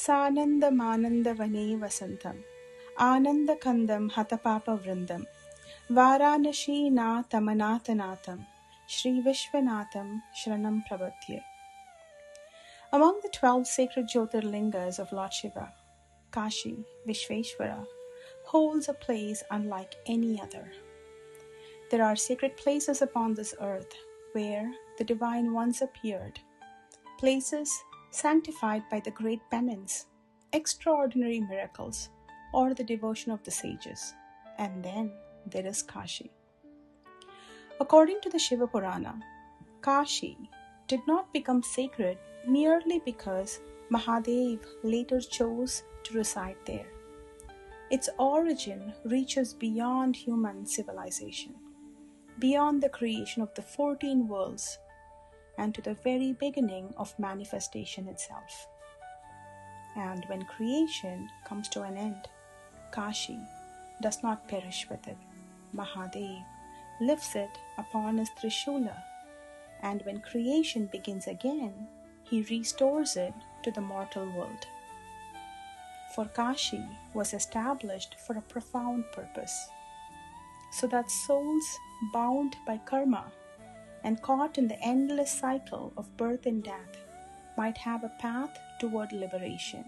Sananda Vane Vasantam Ananda Kandam Hatapapa Vrindam Varanasi Na Tamanatanatam Shri Vishwanatham Shranam Pravatye. Among the 12 sacred Jyotirlingas of Lord Shiva, Kashi Vishweshwara holds a place unlike any other. There are sacred places upon this earth where the Divine once appeared, places sanctified by the great penance, extraordinary miracles, or the devotion of the sages. And then there is Kashi. According to the Shiva Purana, Kashi did not become sacred merely because Mahadev later chose to reside there. Its origin reaches beyond human civilization, beyond the creation of the 14 worlds, and to the very beginning of manifestation itself. And when creation comes to an end, Kashi does not perish with it. Mahadev lifts it upon his Trishul, and when creation begins again, he restores it to the mortal world. For Kashi was established for a profound purpose, so that souls bound by karma and caught in the endless cycle of birth and death might have a path toward liberation.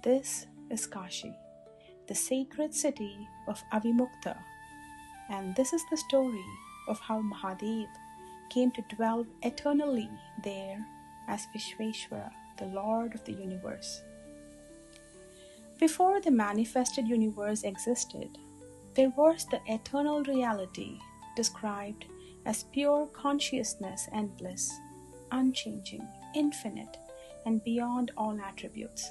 This is Kashi, the sacred city of Avimukta, and this is the story of how Mahadev came to dwell eternally there as Vishweshwara, the Lord of the universe. Before the manifested universe existed, there was the eternal reality described as pure consciousness and bliss, unchanging, infinite, and beyond all attributes.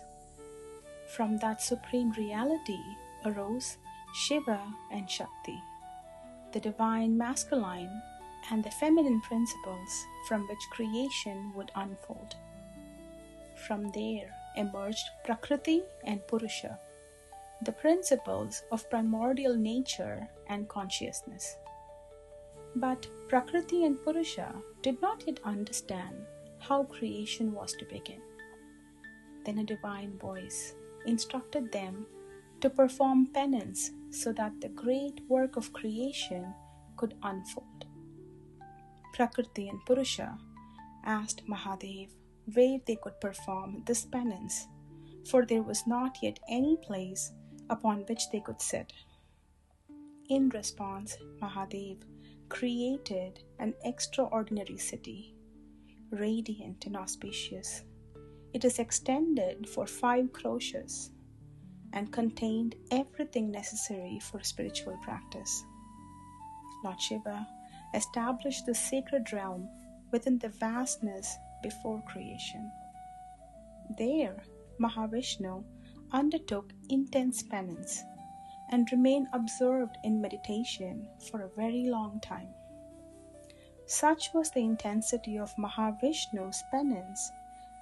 From that supreme reality arose Shiva and Shakti, the divine masculine and the feminine principles from which creation would unfold. From there emerged Prakriti and Purusha, the principles of primordial nature and consciousness. But Prakriti and Purusha did not yet understand how creation was to begin. Then a divine voice instructed them to perform penance so that the great work of creation could unfold. Prakriti and Purusha asked Mahadev where they could perform this penance, for there was not yet any place upon which they could sit. In response, Mahadev created an extraordinary city, radiant and auspicious. It is extended for 5 crores and contained everything necessary for spiritual practice. Lord Shiva established the sacred realm within the vastness before creation. There, Mahavishnu undertook intense penance and remained absorbed in meditation for a very long time. Such was the intensity of Mahavishnu's penance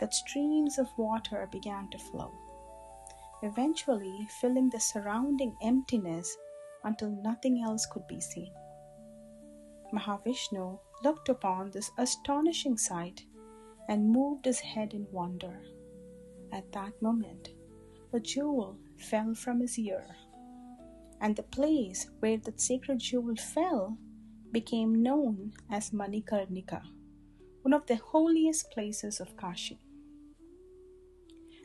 that streams of water began to flow, eventually filling the surrounding emptiness until nothing else could be seen. Mahavishnu looked upon this astonishing sight and moved his head in wonder. At that moment, a jewel fell from his ear, and the place where that sacred jewel fell became known as Manikarnika, one of the holiest places of Kashi.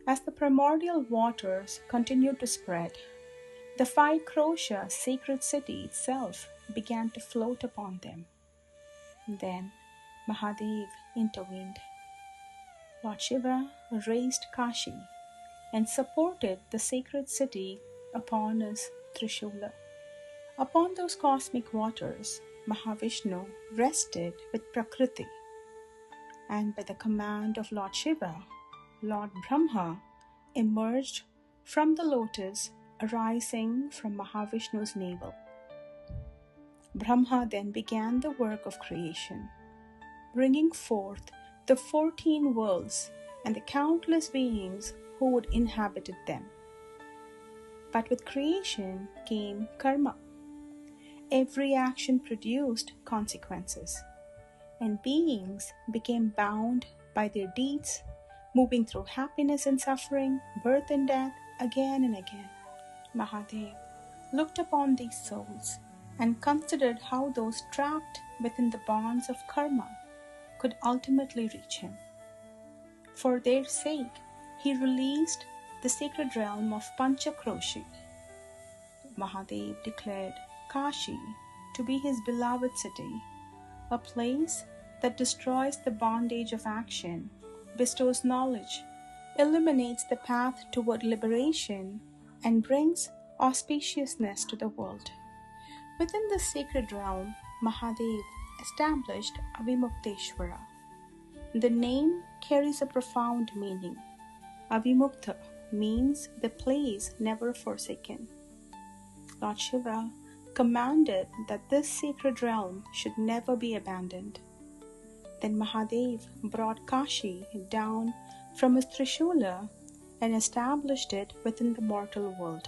As the primordial waters continued to spread, the 5 crores sacred city itself began to float upon them. Then Mahadev intervened. Lord Shiva raised Kashi and supported the sacred city upon his Trishul. Upon those cosmic waters, Mahavishnu rested with Prakriti, and by the command of Lord Shiva, Lord Brahma emerged from the lotus arising from Mahavishnu's navel. Brahma then began the work of creation, bringing forth the 14 worlds and the countless beings who would inhabit them. But with creation came karma. Every action produced consequences, and beings became bound by their deeds moving through happiness and suffering, birth and death, again and again. Mahadev looked upon these souls and considered how those trapped within the bonds of karma could ultimately reach him. For their sake, he released the sacred realm of Panchakroshi. Mahadev declared Kashi to be his beloved city, a place that destroys the bondage of action, bestows knowledge, illuminates the path toward liberation, and brings auspiciousness to the world. Within this sacred realm, Mahadev established Avimukteshwara. The name carries a profound meaning. Avimukta means the place never forsaken. Lord Shiva commanded that this sacred realm should never be abandoned. Then Mahadev brought Kashi down from his Trishul and established it within the mortal world.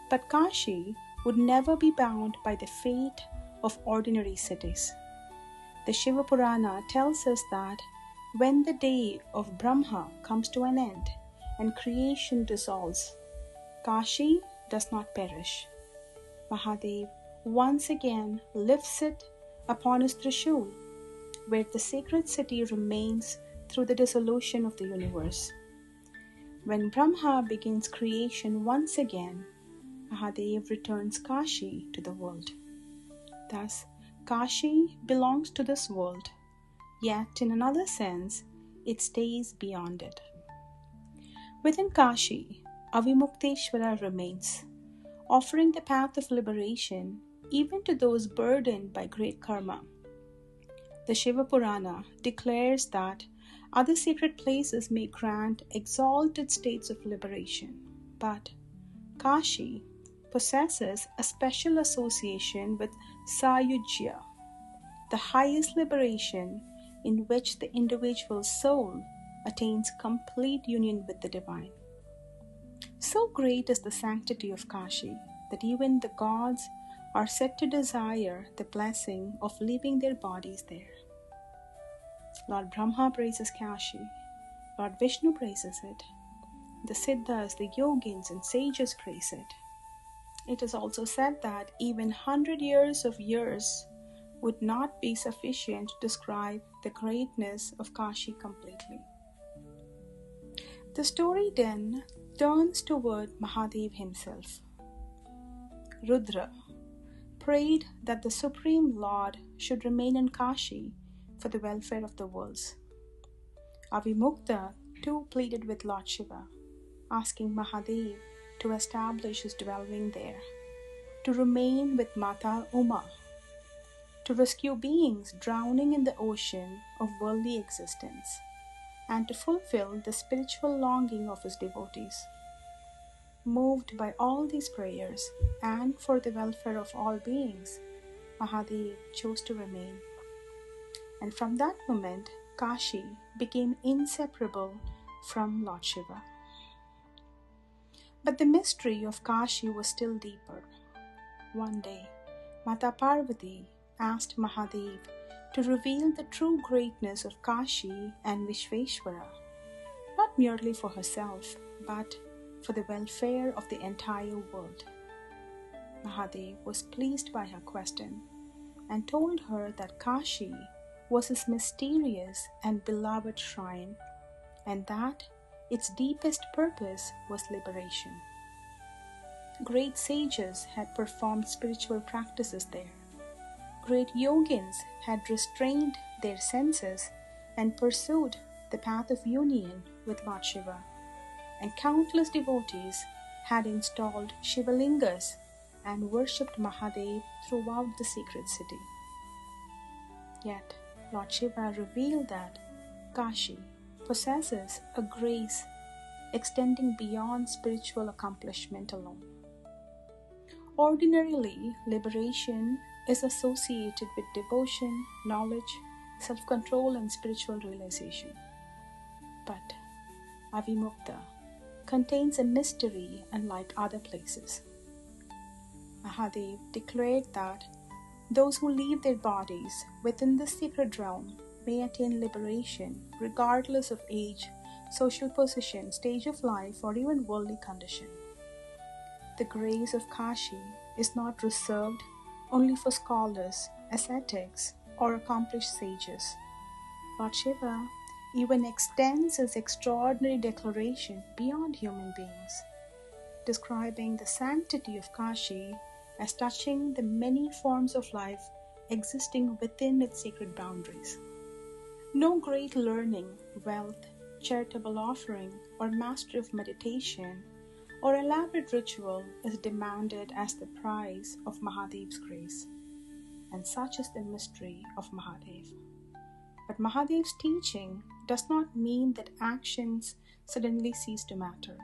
But Kashi would never be bound by the fate of ordinary cities. The Shiva Purana tells us that when the day of Brahma comes to an end and creation dissolves, Kashi does not perish. Mahadev once again lifts it upon his Trishul, where the sacred city remains through the dissolution of the universe. When Brahma begins creation once again, Mahadev returns Kashi to the world. Thus, Kashi belongs to this world, yet in another sense, it stays beyond it. Within Kashi, Avimukteshwara remains, offering the path of liberation even to those burdened by great karma. The Shiva Purana declares that other sacred places may grant exalted states of liberation, but Kashi possesses a special association with Sayujya, the highest liberation in which the individual soul attains complete union with the divine. So great is the sanctity of Kashi that even the gods are said to desire the blessing of leaving their bodies there. Lord Brahma praises Kashi, Lord Vishnu praises it, the Siddhas, the Yogins and sages praise it. It is also said that even 100 years would not be sufficient to describe the greatness of Kashi completely. The story then turns toward Mahadev himself. Rudra prayed that the Supreme Lord should remain in Kashi for the welfare of the worlds. Avimukta too pleaded with Lord Shiva, asking Mahadev to establish his dwelling there, to remain with Mata Uma, to rescue beings drowning in the ocean of worldly existence, and to fulfill the spiritual longing of his devotees. Moved by all these prayers and for the welfare of all beings, Mahadev chose to remain. And from that moment, Kashi became inseparable from Lord Shiva. But the mystery of Kashi was still deeper. One day, Mata Parvati asked Mahadev to reveal the true greatness of Kashi and Vishweshwara, not merely for herself, but for the welfare of the entire world. Mahadev was pleased by her question and told her that Kashi was his mysterious and beloved shrine, and that its deepest purpose was liberation. Great sages had performed spiritual practices there. Great yogins had restrained their senses and pursued the path of union with Lord Shiva, and countless devotees had installed Shivalingas and worshipped Mahadev throughout the sacred city. Yet, Lord Shiva revealed that Kashi possesses a grace extending beyond spiritual accomplishment alone. Ordinarily, liberation is associated with devotion, knowledge, self-control, and spiritual realization. But Avimukta contains a mystery unlike other places. Mahadev declared that those who leave their bodies within the sacred realm may attain liberation regardless of age, social position, stage of life, or even worldly condition. The grace of Kashi is not reserved only for scholars, ascetics, or accomplished sages. Lord Shiva even extends his extraordinary declaration beyond human beings, describing the sanctity of Kashi as touching the many forms of life existing within its sacred boundaries. No great learning, wealth, charitable offering, or mastery of meditation, or elaborate ritual is demanded as the price of Mahadev's grace. And such is the mystery of Mahadev. But Mahadev's teaching does not mean that actions suddenly cease to matter.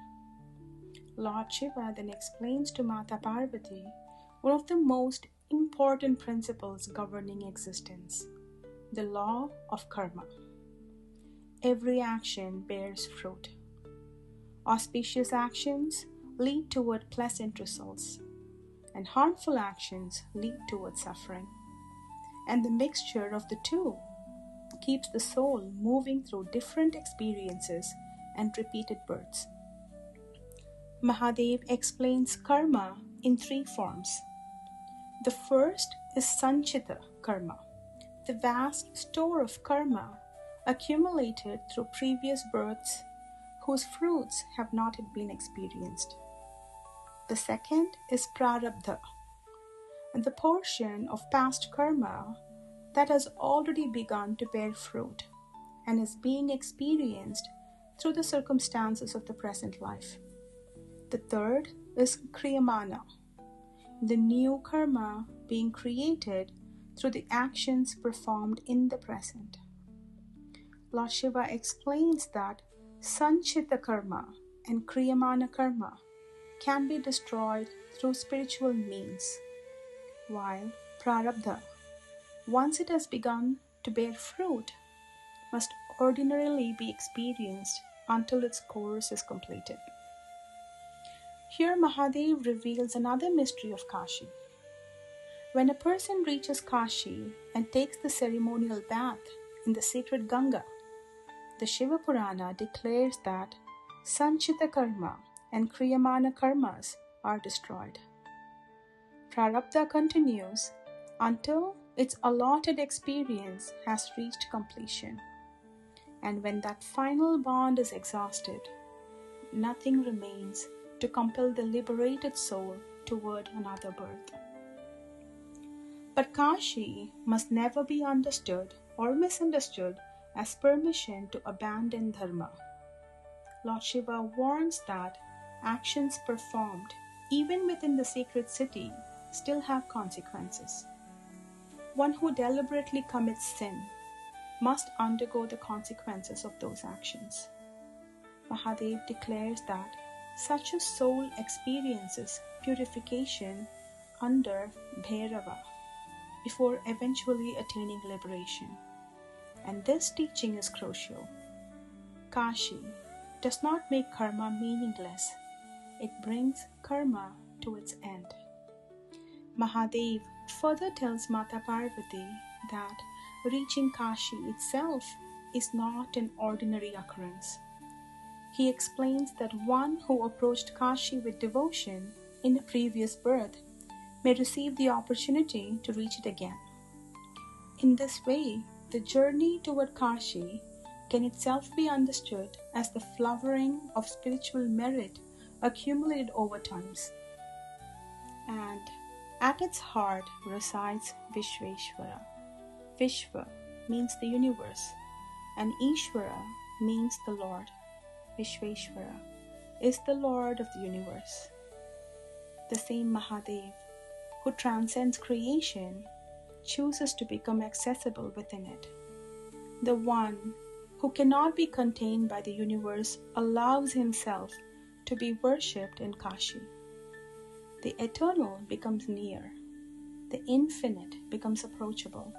Lord Shiva then explains to Mata Parvati one of the most important principles governing existence, the law of karma. Every action bears fruit. Auspicious actions lead toward pleasant results, and harmful actions lead toward suffering. And the mixture of the two keeps the soul moving through different experiences and repeated births. Mahadev explains karma in three forms. The first is Sanchita karma, the vast store of karma accumulated through previous births whose fruits have not yet been experienced. The second is Prarabdha, the portion of past karma that has already begun to bear fruit and is being experienced through the circumstances of the present life. The third is Kriyamana, the new karma being created through the actions performed in the present. Lord Shiva explains that Sanchita karma and Kriyamana karma can be destroyed through spiritual means, while Prarabdha, once it has begun to bear fruit, must ordinarily be experienced until its course is completed. Here Mahadev reveals another mystery of Kashi. When a person reaches Kashi and takes the ceremonial bath in the sacred Ganga, the Shiva Purana declares that Sanchita karma and Kriyamana karmas are destroyed. Prarabdha continues until its allotted experience has reached completion. And when that final bond is exhausted, nothing remains to compel the liberated soul toward another birth. But Kashi must never be understood or misunderstood as permission to abandon dharma. Lord Shiva warns that actions performed even within the sacred city still have consequences. One who deliberately commits sin must undergo the consequences of those actions. Mahadev declares that such a soul experiences purification under Bhairava before eventually attaining liberation. And this teaching is crucial. Kashi does not make karma meaningless. It brings karma to its end. Mahadev further tells Mata Parvati that reaching Kashi itself is not an ordinary occurrence. He explains that one who approached Kashi with devotion in a previous birth may receive the opportunity to reach it again. In this way, the journey toward Kashi can itself be understood as the flowering of spiritual merit accumulated over times. And at its heart resides Vishweshwara. Vishwa means the universe, and Ishvara means the Lord. Vishweshwara is the Lord of the universe. The same Mahadev, who transcends creation, chooses to become accessible within it. The one who cannot be contained by the universe allows himself to be worshipped in Kashi. The eternal becomes near, the infinite becomes approachable,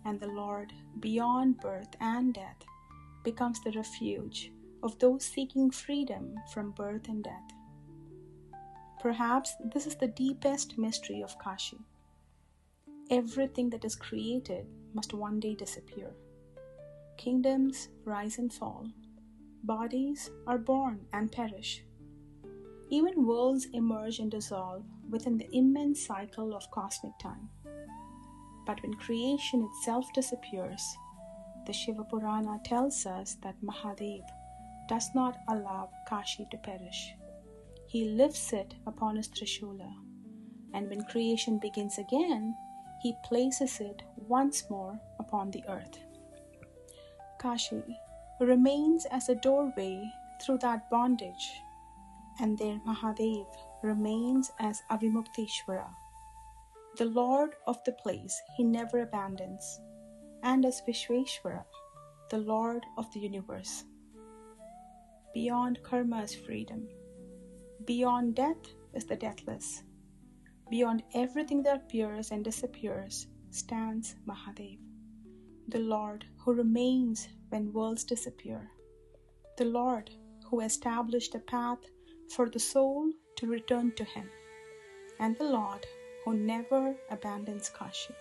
and the Lord beyond birth and death becomes the refuge of those seeking freedom from birth and death. Perhaps this is the deepest mystery of Kashi. Everything that is created must one day disappear. Kingdoms rise and fall. Bodies are born and perish. Even worlds emerge and dissolve within the immense cycle of cosmic time. But when creation itself disappears, the Shiva Purana tells us that Mahadev does not allow Kashi to perish. He lifts it upon his Trishula, and when creation begins again, he places it once more upon the earth. Kashi remains as a doorway through that bondage, and there Mahadev remains as Avimukteshwara, the Lord of the place he never abandons, and as Vishweshwara, the Lord of the universe. Beyond karma is freedom. Beyond death is the deathless. Beyond everything that appears and disappears stands Mahadev, the Lord who remains when worlds disappear, the Lord who established a path for the soul to return to him, and the Lord who never abandons Kashi.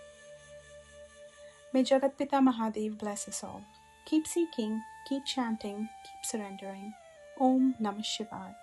May Jagatpita Mahadev bless us all. Keep seeking, keep chanting, keep surrendering. Om Namah Shivaya.